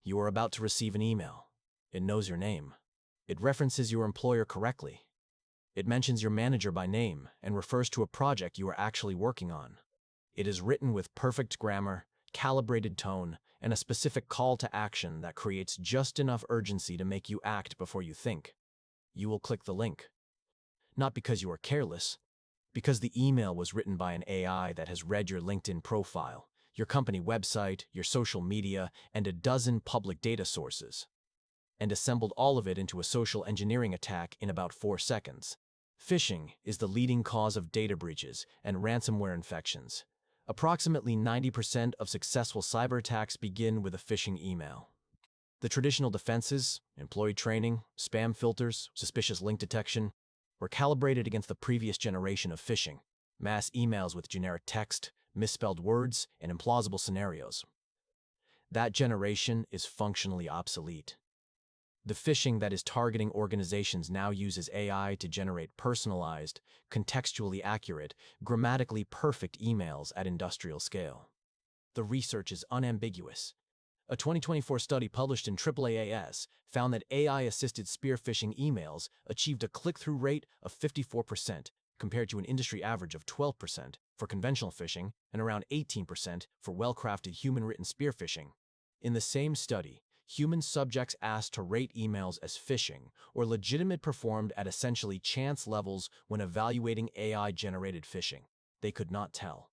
You are about to receive an email. It knows your name. It references your employer correctly. It mentions your manager by name and refers to a project you are actually working on. It is written with perfect grammar, calibrated tone, and a specific call to action that creates just enough urgency to make you act before you think. You will click the link. Not because you are careless, because the email was written by an AI that has read your LinkedIn profile, your company website, your social media, and a dozen public data sources, and assembled all of it into a social engineering attack in about 4 seconds. Phishing is the leading cause of data breaches and ransomware infections. Approximately 90% of successful cyber attacks begin with a phishing email. The traditional defenses, employee training, spam filters, suspicious link detection, were calibrated against the previous generation of phishing, mass emails with generic text, misspelled words, and implausible scenarios. That generation is functionally obsolete. The phishing that is targeting organizations now uses AI to generate personalized, contextually accurate, grammatically perfect emails at industrial scale. The research is unambiguous. A 2024 study published in AAAS found that AI-assisted spear phishing emails achieved a click-through rate of 54% compared to an industry average of 12% for conventional phishing and around 18% for well-crafted human-written spear phishing. In the same study, human subjects asked to rate emails as phishing or legitimate performed at essentially chance levels when evaluating AI-generated phishing. They could not tell.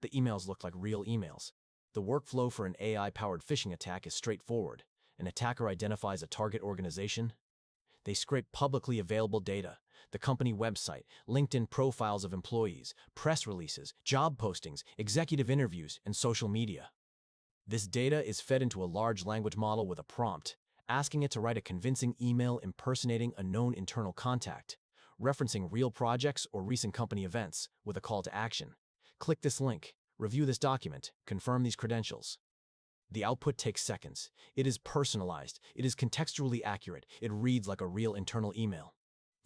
The emails looked like real emails. The workflow for an AI-powered phishing attack is straightforward. An attacker identifies a target organization. They scrape publicly available data, the company website, LinkedIn profiles of employees, press releases, job postings, executive interviews, and social media. This data is fed into a large language model with a prompt, asking it to write a convincing email impersonating a known internal contact, referencing real projects or recent company events with a call to action. Click this link, review this document, confirm these credentials. The output takes seconds. It is personalized. It is contextually accurate. It reads like a real internal email.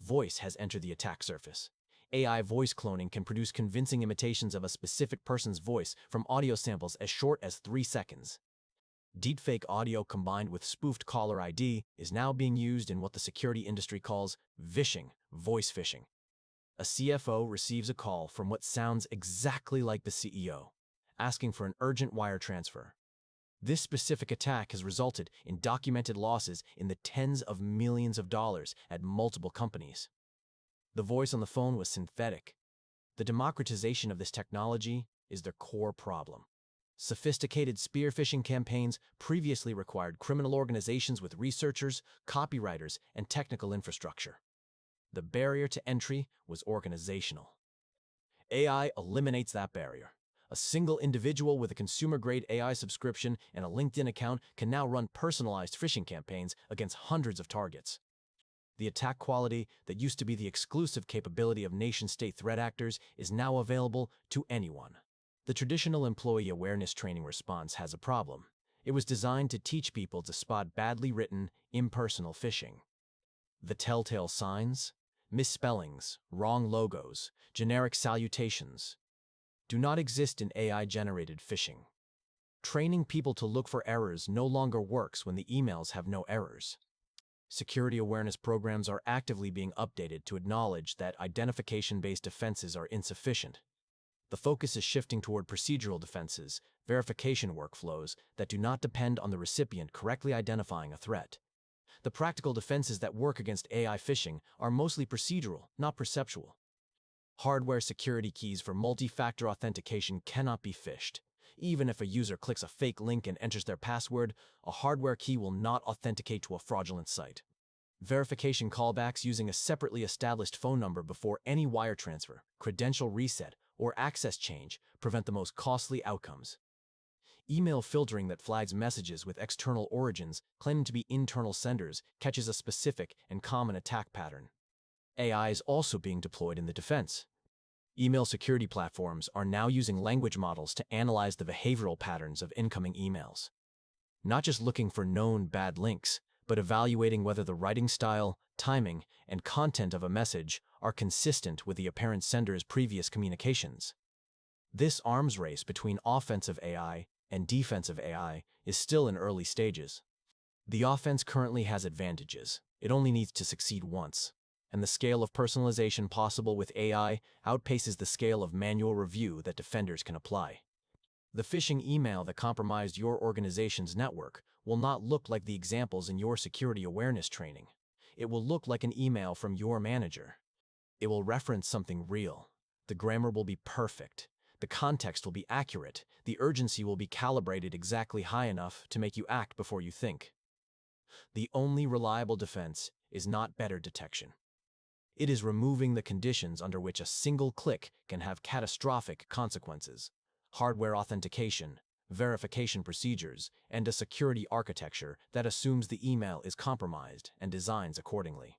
Voice has entered the attack surface. AI voice cloning can produce convincing imitations of a specific person's voice from audio samples as short as 3 seconds. Deepfake audio combined with spoofed caller ID is now being used in what the security industry calls vishing, voice phishing. A CFO receives a call from what sounds exactly like the CEO, asking for an urgent wire transfer. This specific attack has resulted in documented losses in the tens of millions of dollars at multiple companies. The voice on the phone was synthetic. The democratization of this technology is their core problem. Sophisticated spear phishing campaigns previously required criminal organizations with researchers, copywriters, and technical infrastructure. The barrier to entry was organizational. AI eliminates that barrier. A single individual with a consumer-grade AI subscription and a LinkedIn account can now run personalized phishing campaigns against hundreds of targets. The attack quality that used to be the exclusive capability of nation-state threat actors is now available to anyone. The traditional employee awareness training response has a problem. It was designed to teach people to spot badly written, impersonal phishing. The telltale signs? Misspellings, wrong logos, generic salutations do not exist in AI-generated phishing. Training people to look for errors no longer works when the emails have no errors. Security awareness programs are actively being updated to acknowledge that identification-based defenses are insufficient. The focus is shifting toward procedural defenses, verification workflows that do not depend on the recipient correctly identifying a threat. The practical defenses that work against AI phishing are mostly procedural, not perceptual. Hardware security keys for multi-factor authentication cannot be phished. Even if a user clicks a fake link and enters their password, a hardware key will not authenticate to a fraudulent site. Verification callbacks using a separately established phone number before any wire transfer, credential reset, or access change prevent the most costly outcomes. Email filtering that flags messages with external origins claiming to be internal senders catches a specific and common attack pattern. AI is also being deployed in the defense. Email security platforms are now using language models to analyze the behavioral patterns of incoming emails. Not just looking for known bad links, but evaluating whether the writing style, timing, and content of a message are consistent with the apparent sender's previous communications. This arms race between offensive AI and defensive AI is still in early stages. The offense currently has advantages. It only needs to succeed once. And the scale of personalization possible with AI outpaces the scale of manual review that defenders can apply. The phishing email that compromised your organization's network will not look like the examples in your security awareness training. It will look like an email from your manager. It will reference something real. The grammar will be perfect. The context will be accurate. The urgency will be calibrated exactly high enough to make you act before you think. The only reliable defense is not better detection. It is removing the conditions under which a single click can have catastrophic consequences: hardware authentication, verification procedures, and a security architecture that assumes the email is compromised and designs accordingly.